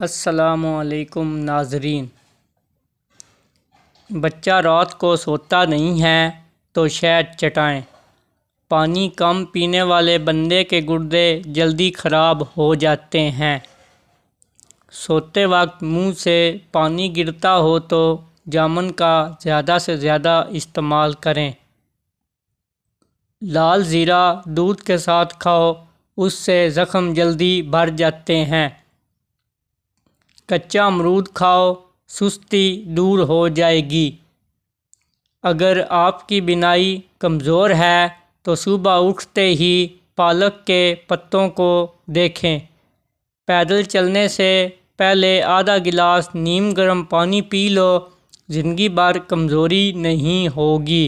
السلام علیکم ناظرین۔ بچہ رات کو سوتا نہیں ہے تو شہد چٹائیں۔ پانی کم پینے والے بندے کے گردے جلدی خراب ہو جاتے ہیں۔ سوتے وقت منہ سے پانی گرتا ہو تو جامن کا زیادہ سے زیادہ استعمال کریں۔ لال زیرہ دودھ کے ساتھ کھاؤ، اس سے زخم جلدی بھر جاتے ہیں۔ کچا امرود کھاؤ، سستی دور ہو جائے گی۔ اگر آپ کی بینائی کمزور ہے تو صبح اٹھتے ہی پالک کے پتوں کو دیکھیں۔ پیدل چلنے سے پہلے آدھا گلاس نیم گرم پانی پی لو، زندگی بھر کمزوری نہیں ہوگی۔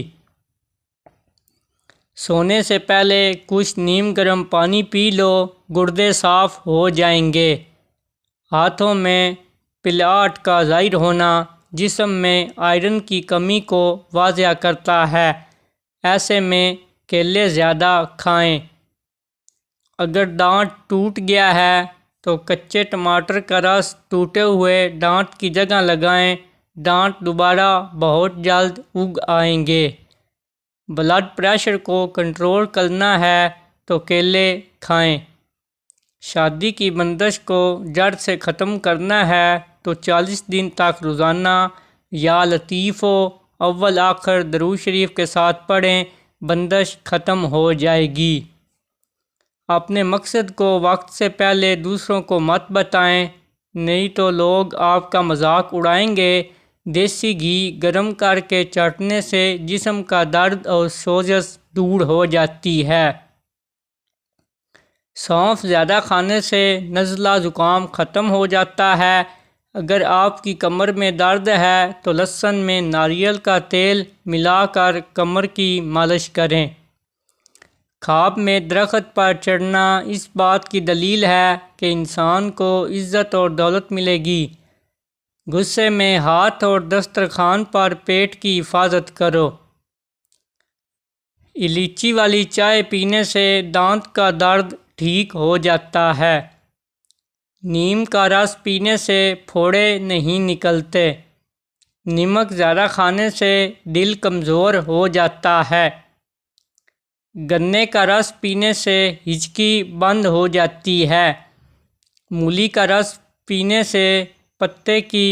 سونے سے پہلے کچھ نیم گرم پانی پی لو، گردے صاف ہو جائیں گے۔ ہاتھوں میں پلاٹ کا ظاہر ہونا جسم میں آئرن کی کمی کو واضح کرتا ہے، ایسے میں کیلے زیادہ کھائیں۔ اگر دانت ٹوٹ گیا ہے تو کچے ٹماٹر کا رس ٹوٹے ہوئے دانت کی جگہ لگائیں، دانت دوبارہ بہت جلد اگ آئیں گے۔ بلڈ پریشر کو کنٹرول کرنا ہے تو کیلے کھائیں۔ شادی کی بندش کو جڑ سے ختم کرنا ہے تو 40 دن تک روزانہ یا لطیف و اول آخر درود شریف کے ساتھ پڑھیں، بندش ختم ہو جائے گی۔ اپنے مقصد کو وقت سے پہلے دوسروں کو مت بتائیں، نہیں تو لوگ آپ کا مذاق اڑائیں گے۔ دیسی گھی گرم کر کے چاٹنے سے جسم کا درد اور سوزش دور ہو جاتی ہے۔ سونف زیادہ کھانے سے نزلہ زکام ختم ہو جاتا ہے۔ اگر آپ کی کمر میں درد ہے تو لہسن میں ناریل کا تیل ملا کر کمر کی مالش کریں۔ خواب میں درخت پر چڑھنا اس بات کی دلیل ہے کہ انسان کو عزت اور دولت ملے گی۔ غصے میں ہاتھ اور دسترخوان پر پیٹ کی حفاظت کرو۔ الائچی والی چائے پینے سے دانت کا درد ٹھیک ہو جاتا ہے۔ نیم کا رس پینے سے پھوڑے نہیں نکلتے۔ نمک زیادہ کھانے سے دل کمزور ہو جاتا ہے۔ گنے کا رس پینے سے ہچکی بند ہو جاتی ہے۔ مولی کا رس پینے سے پتے کی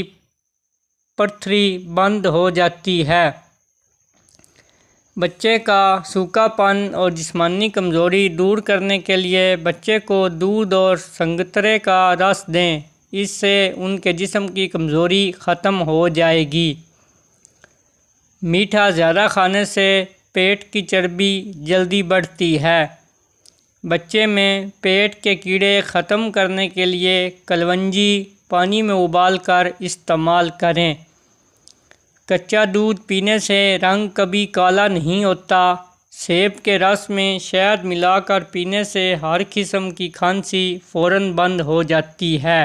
پتھری بند ہو جاتی ہے۔ بچے کا سوکھا پن اور جسمانی کمزوری دور کرنے کے لیے بچے کو دودھ اور سنگترے کا رس دیں، اس سے ان کے جسم کی کمزوری ختم ہو جائے گی۔ میٹھا زیادہ کھانے سے پیٹ کی چربی جلدی بڑھتی ہے۔ بچے میں پیٹ کے کیڑے ختم کرنے کے لیے کلونجی پانی میں ابال کر استعمال کریں۔ کچا دودھ پینے سے رنگ کبھی کالا نہیں ہوتا۔ سیب کے رس میں شہد ملا کر پینے سے ہر قسم کی کھانسی فوراً بند ہو جاتی ہے۔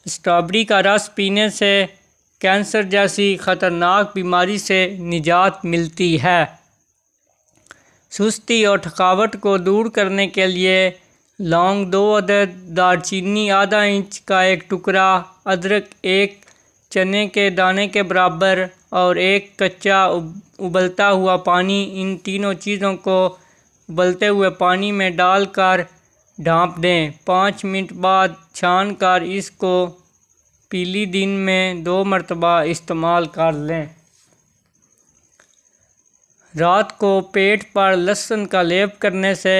اسٹرابیری کا رس پینے سے کینسر جیسی خطرناک بیماری سے نجات ملتی ہے۔ سستی اور تھکاوٹ کو دور کرنے کے لیے لونگ 2 عدد، دار چینی آدھا انچ کا ایک ٹکڑا، ادرک ایک چنے کے دانے کے برابر اور ایک کچا ابلتا ہوا پانی، ان تینوں چیزوں کو ابلتے ہوئے پانی میں ڈال کر ڈھانپ دیں۔ 5 منٹ بعد چھان کر اس کو پیلی دن میں 2 مرتبہ استعمال کر لیں۔ رات کو پیٹ پر لہسن کا لیپ کرنے سے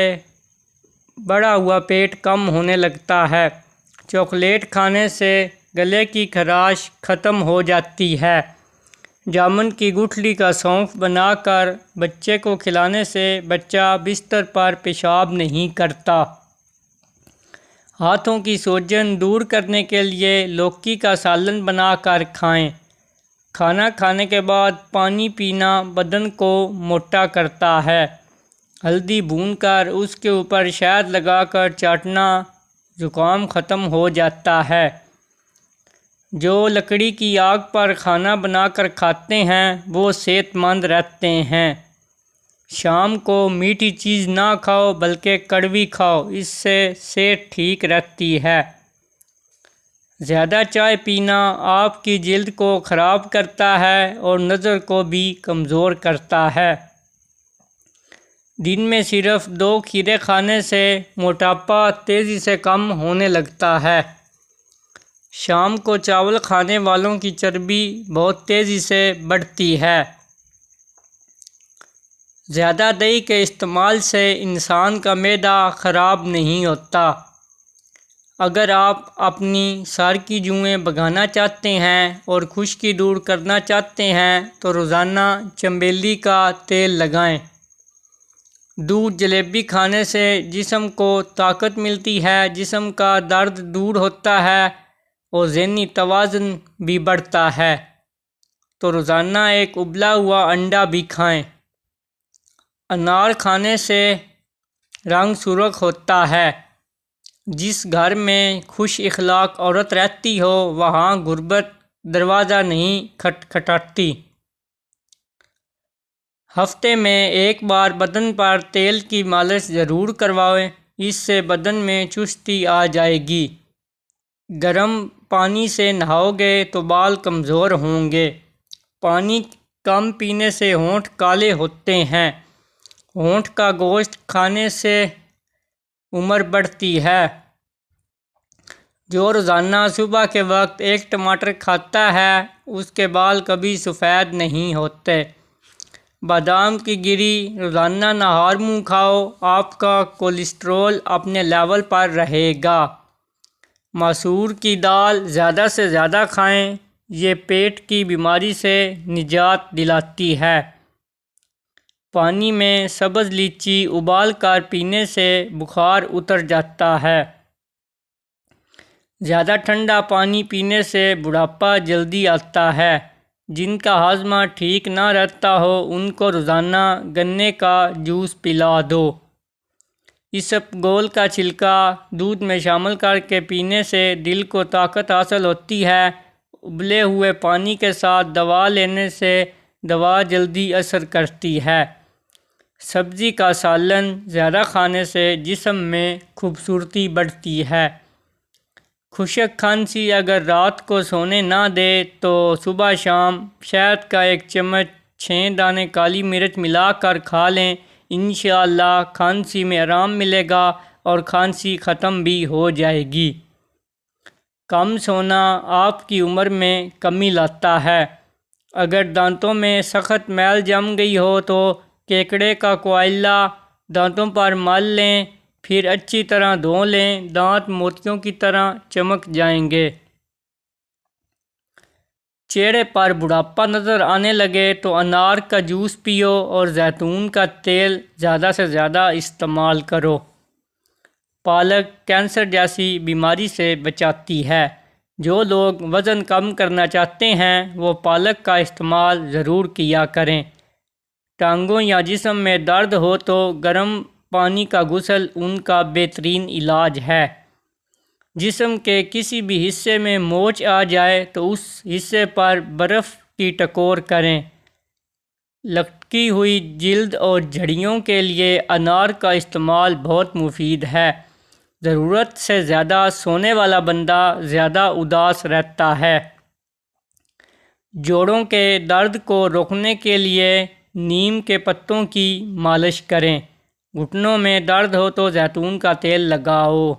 بڑھا ہوا پیٹ کم ہونے لگتا ہے۔ چاکلیٹ کھانے سے گلے کی خراش ختم ہو جاتی ہے۔ جامن کی گٹھلی کا سونف بنا کر بچے کو کھلانے سے بچہ بستر پر پیشاب نہیں کرتا۔ ہاتھوں کی سوجن دور کرنے کے لیے لوکی کا سالن بنا کر کھائیں۔ کھانا کھانے کے بعد پانی پینا بدن کو موٹا کرتا ہے۔ ہلدی بھون کر اس کے اوپر شہد لگا کر چاٹنا، زکام ختم ہو جاتا ہے۔ جو لکڑی کی آگ پر کھانا بنا کر کھاتے ہیں وہ صحت مند رہتے ہیں۔ شام کو میٹھی چیز نہ کھاؤ بلکہ کڑوی کھاؤ، اس سے صحت ٹھیک رہتی ہے۔ زیادہ چائے پینا آپ کی جلد کو خراب کرتا ہے اور نظر کو بھی کمزور کرتا ہے۔ دن میں صرف 2 کھیرے کھانے سے موٹاپا تیزی سے کم ہونے لگتا ہے۔ شام کو چاول کھانے والوں کی چربی بہت تیزی سے بڑھتی ہے۔ زیادہ دہی کے استعمال سے انسان کا معدہ خراب نہیں ہوتا۔ اگر آپ اپنی سر کی جوئیں بھگانا چاہتے ہیں اور خشکی دور کرنا چاہتے ہیں تو روزانہ چنبیلی کا تیل لگائیں۔ دودھ جلیبی کھانے سے جسم کو طاقت ملتی ہے، جسم کا درد دور ہوتا ہے اور ذہنی توازن بھی بڑھتا ہے۔ تو روزانہ ایک ابلا ہوا انڈا بھی کھائیں۔ انار کھانے سے رنگ سرخ ہوتا ہے۔ جس گھر میں خوش اخلاق عورت رہتی ہو وہاں غربت دروازہ نہیں کھٹکھٹاتی۔ ہفتے میں ایک بار بدن پر تیل کی مالش ضرور کروائیں، اس سے بدن میں چستی آ جائے گی۔ گرم پانی سے نہاؤ گے تو بال کمزور ہوں گے۔ پانی کم پینے سے ہونٹ کالے ہوتے ہیں۔ ہونٹ کا گوشت کھانے سے عمر بڑھتی ہے۔ جو روزانہ صبح کے وقت 1 ٹماٹر کھاتا ہے اس کے بال کبھی سفید نہیں ہوتے۔ بادام کی گری روزانہ نہار منہ کھاؤ، آپ کا کولیسٹرول اپنے لیول پر رہے گا۔ مسور کی دال زیادہ سے زیادہ کھائیں، یہ پیٹ کی بیماری سے نجات دلاتی ہے۔ پانی میں سبز لیچی ابال کر پینے سے بخار اتر جاتا ہے۔ زیادہ ٹھنڈا پانی پینے سے بڑھاپا جلدی آتا ہے۔ جن کا ہاضمہ ٹھیک نہ رہتا ہو ان کو روزانہ گنے کا جوس پلا دو۔ اسبگول کا چھلکا دودھ میں شامل کر کے پینے سے دل کو طاقت حاصل ہوتی ہے۔ ابلے ہوئے پانی کے ساتھ دوا لینے سے دوا جلدی اثر کرتی ہے۔ سبزی کا سالن زیادہ کھانے سے جسم میں خوبصورتی بڑھتی ہے۔ خشک کھانسی اگر رات کو سونے نہ دے تو صبح شام شہد کا 1 چمچ 6 دانے کالی مرچ ملا کر کھا لیں، انشاءاللہ کھانسی میں آرام ملے گا اور کھانسی ختم بھی ہو جائے گی۔ کم سونا آپ کی عمر میں کمی لاتا ہے۔ اگر دانتوں میں سخت میل جم گئی ہو تو کیکڑے کا کوئلہ دانتوں پر مل لیں، پھر اچھی طرح دھو لیں، دانت موتیوں کی طرح چمک جائیں گے۔ چہرے پر بڑھاپا نظر آنے لگے تو انار کا جوس پیو اور زیتون کا تیل زیادہ سے زیادہ استعمال کرو۔ پالک کینسر جیسی بیماری سے بچاتی ہے۔ جو لوگ وزن کم کرنا چاہتے ہیں وہ پالک کا استعمال ضرور کیا کریں۔ ٹانگوں یا جسم میں درد ہو تو گرم پانی کا غسل ان کا بہترین علاج ہے۔ جسم کے کسی بھی حصے میں موچ آ جائے تو اس حصے پر برف کی ٹکور کریں۔ لٹکی ہوئی جلد اور جھڑیوں کے لیے انار کا استعمال بہت مفید ہے۔ ضرورت سے زیادہ سونے والا بندہ زیادہ اداس رہتا ہے۔ جوڑوں کے درد کو روکنے کے لیے نیم کے پتوں کی مالش کریں۔ گھٹنوں میں درد ہو تو زیتون کا تیل لگاؤ۔